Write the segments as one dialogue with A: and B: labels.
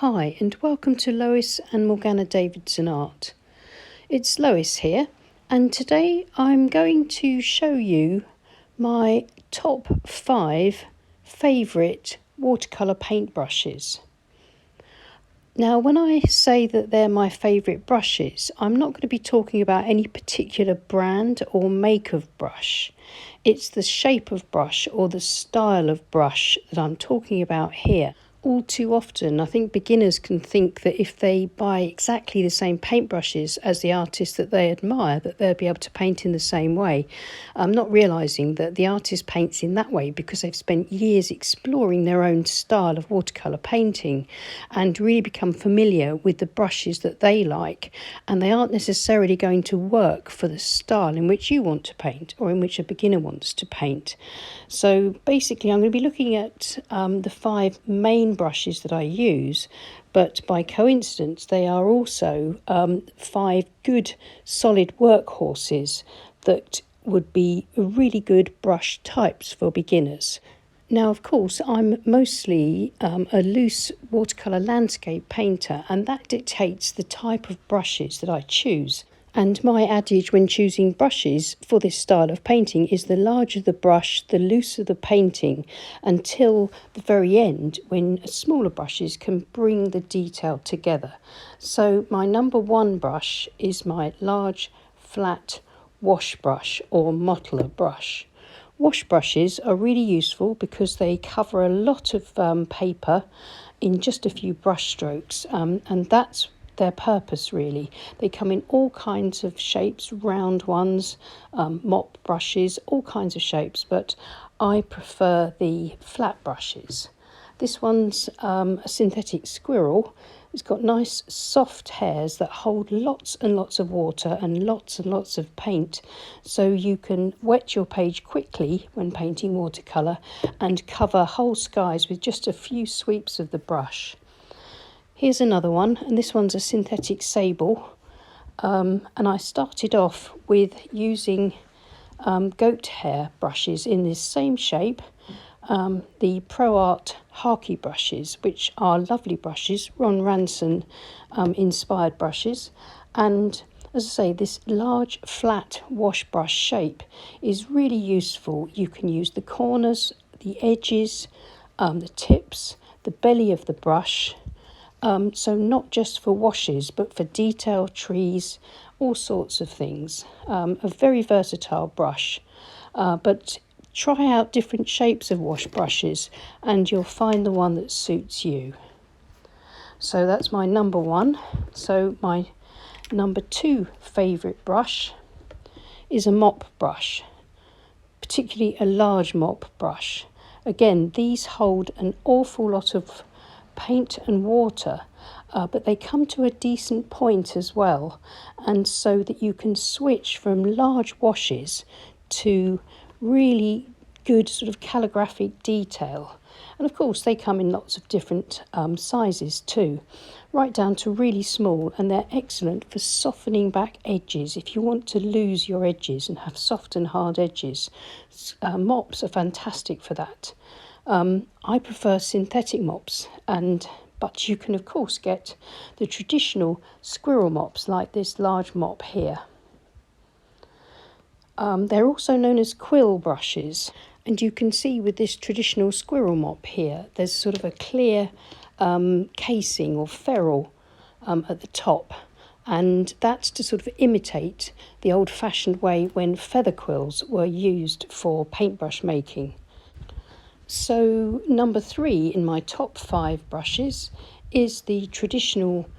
A: Hi and welcome to Lois and Morgana Davidson Art. It's Lois here, and today I'm going to show you my top 5 favourite watercolour paintbrushes. Now, when I say that they're my favourite brushes, I'm not going to be talking about any particular brand or make of brush. It's the shape of brush or the style of brush that I'm talking about here. All too often, I think beginners can think that if they buy exactly the same paintbrushes as the artist that they admire, that they'll be able to paint in the same way. Not realising that the artist paints in that way because they've spent years exploring their own style of watercolour painting and really become familiar with the brushes that they like, and they aren't necessarily going to work for the style in which you want to paint or in which a beginner wants to paint. So basically I'm going to be looking at the 5 main brushes that I use, but by coincidence they are also 5 good solid workhorses that would be really good brush types for beginners. Now, of course, I'm mostly a loose watercolour landscape painter, and that dictates the type of brushes that I choose. And my adage when choosing brushes for this style of painting is the larger the brush, the looser the painting, until the very end when smaller brushes can bring the detail together. So my number 1 brush is my large flat wash brush or mottler brush. Wash brushes are really useful because they cover a lot of paper in just a few brush strokes, and that's their purpose really. They come in all kinds of shapes, round ones, mop brushes, all kinds of shapes, but I prefer the flat brushes. This one's a synthetic squirrel. It's got nice soft hairs that hold lots and lots of water and lots of paint, so you can wet your page quickly when painting watercolour and cover whole skies with just a few sweeps of the brush. Here's another one, and this one's a synthetic sable, and I started off with using goat hair brushes in this same shape, the Pro Art Harkey brushes, which are lovely brushes, Ron Ranson inspired brushes. And as I say, this large flat wash brush shape is really useful. You can use the corners, the edges, the tips, the belly of the brush. So not just for washes, but for detail, trees, all sorts of things. A very versatile brush, but try out different shapes of wash brushes and you'll find the one that suits you. So that's my number 1. So my number 2 favourite brush is a mop brush, particularly a large mop brush. Again, these hold an awful lot of paint and water, but they come to a decent point as well, and so that you can switch from large washes to really good sort of calligraphic detail. And of course they come in lots of different sizes too, right down to really small, and they're excellent for softening back edges. If you want to lose your edges and have soft and hard edges, mops are fantastic for that. I prefer synthetic mops, but you can of course get the traditional squirrel mops like this large mop here. They're also known as quill brushes, and you can see with this traditional squirrel mop here, there's sort of a clear casing or ferrule at the top, and that's to sort of imitate the old-fashioned way when feather quills were used for paintbrush making. So number 3 in my top 5 brushes is the traditional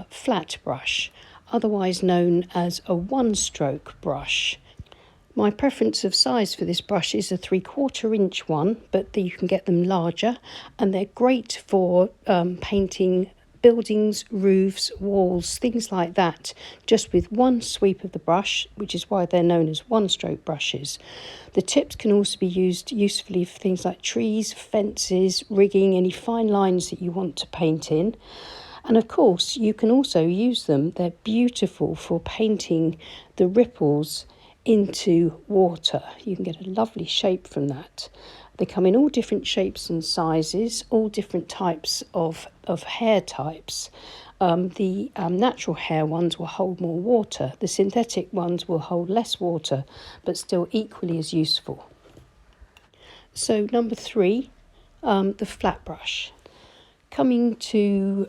A: flat brush, otherwise known as a one-stroke brush. My preference of size for this brush is a 3/4 inch one, but you can get them larger, and they're great for painting buildings, roofs, walls, things like that, just with one sweep of the brush, which is why they're known as one-stroke brushes. The tips can also be used usefully for things like trees, fences, rigging, any fine lines that you want to paint in. And of course, you can also use them. They're beautiful for painting the ripples into water. You can get a lovely shape from that. They come in all different shapes and sizes, all different types of hair types. The natural hair ones will hold more water. The synthetic ones will hold less water, but still equally as useful. So number 3, the flat brush. Coming to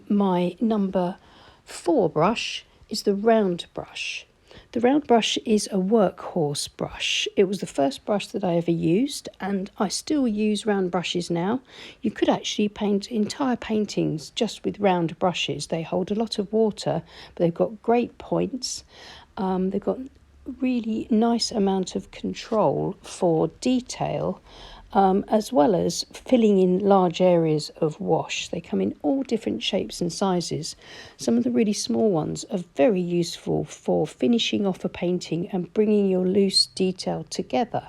A: my number 4 brush is the round brush. The round brush is a workhorse brush. It was the first brush that I ever used, and I still use round brushes now. You could actually paint entire paintings just with round brushes. They hold a lot of water, but they've got great points. They've got really nice amount of control for detail, as well as filling in large areas of wash. They come in all different shapes and sizes. Some of the really small ones are very useful for finishing off a painting and bringing your loose detail together.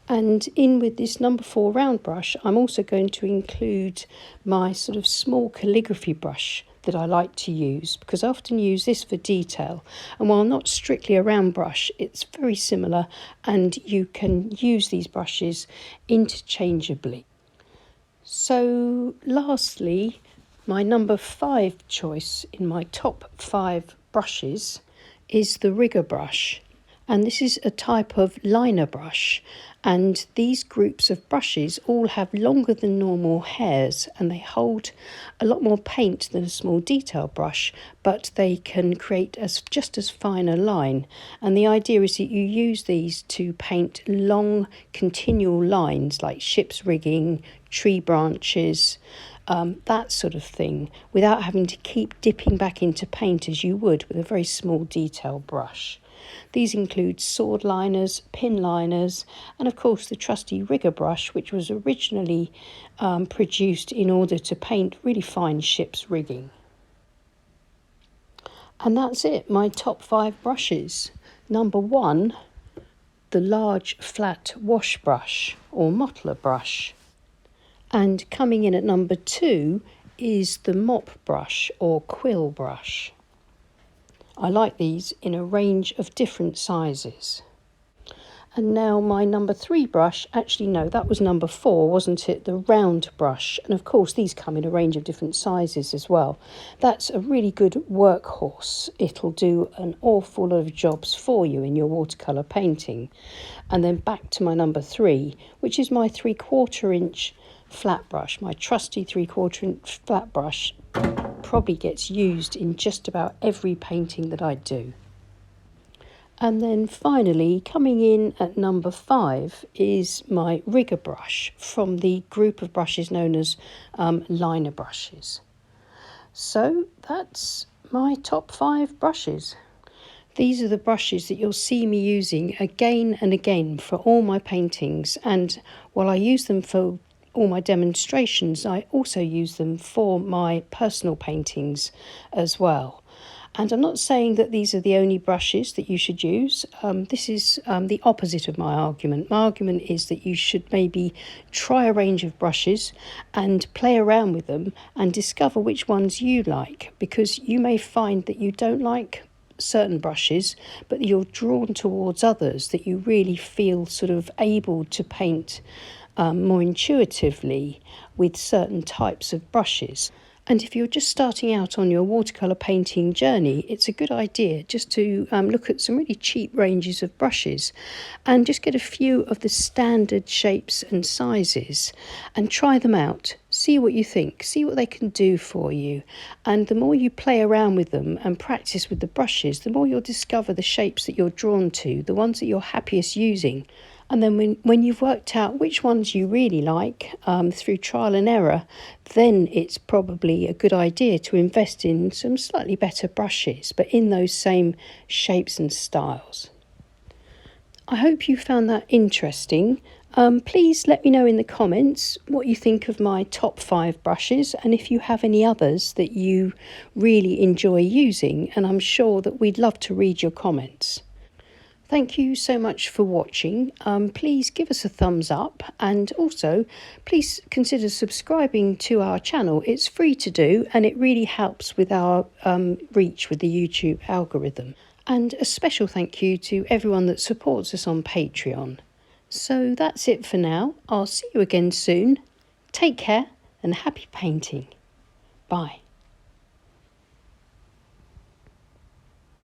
A: And in with this number 4 round brush, I'm also going to include my sort of small calligraphy brush that I like to use, because I often use this for detail, and while not strictly a round brush, it's very similar and you can use these brushes interchangeably. So lastly, my number 5 choice in my top 5 brushes is the rigger brush, and this is a type of liner brush, and these groups of brushes all have longer than normal hairs, and they hold a lot more paint than a small detail brush, but they can create just as fine a line. And the idea is that you use these to paint long continual lines like ship's rigging, tree branches, that sort of thing, without having to keep dipping back into paint as you would with a very small detail brush. These include sword liners, pin liners, and of course the trusty rigger brush, which was originally produced in order to paint really fine ship's rigging. And that's it, my top 5 brushes. Number 1, the large flat wash brush or mottler brush. And coming in at number 2 is the mop brush or quill brush. I like these in a range of different sizes. And now my number 3 brush, actually no, that was number 4, wasn't it? The round brush. And of course these come in a range of different sizes as well. That's a really good workhorse. It'll do an awful lot of jobs for you in your watercolour painting. And then back to my number 3, which is my 3/4 inch flat brush. My trusty 3/4 inch flat brush probably gets used in just about every painting that I do. And then finally, coming in at number 5 is my rigger brush from the group of brushes known as liner brushes. So that's my top 5 brushes. These are the brushes that you'll see me using again and again for all my paintings, and while I use them for all my demonstrations, I also use them for my personal paintings as well. And I'm not saying that these are the only brushes that you should use. This is the opposite of my argument. My argument is that you should maybe try a range of brushes and play around with them and discover which ones you like, because you may find that you don't like certain brushes, but you're drawn towards others that you really feel sort of able to paint more intuitively with certain types of brushes. And if you're just starting out on your watercolour painting journey, it's a good idea just to look at some really cheap ranges of brushes and just get a few of the standard shapes and sizes and try them out. See what you think, see what they can do for you. And the more you play around with them and practice with the brushes, the more you'll discover the shapes that you're drawn to, the ones that you're happiest using. And then when you've worked out which ones you really like through trial and error, then it's probably a good idea to invest in some slightly better brushes, but in those same shapes and styles. I hope you found that interesting. Please let me know in the comments what you think of my top 5 brushes, and if you have any others that you really enjoy using, and I'm sure that we'd love to read your comments. Thank you so much for watching. Please give us a thumbs up, and also please consider subscribing to our channel. It's free to do and it really helps with our reach with the YouTube algorithm. And a special thank you to everyone that supports us on Patreon. So that's it for now. I'll see you again soon. Take care and happy painting. Bye.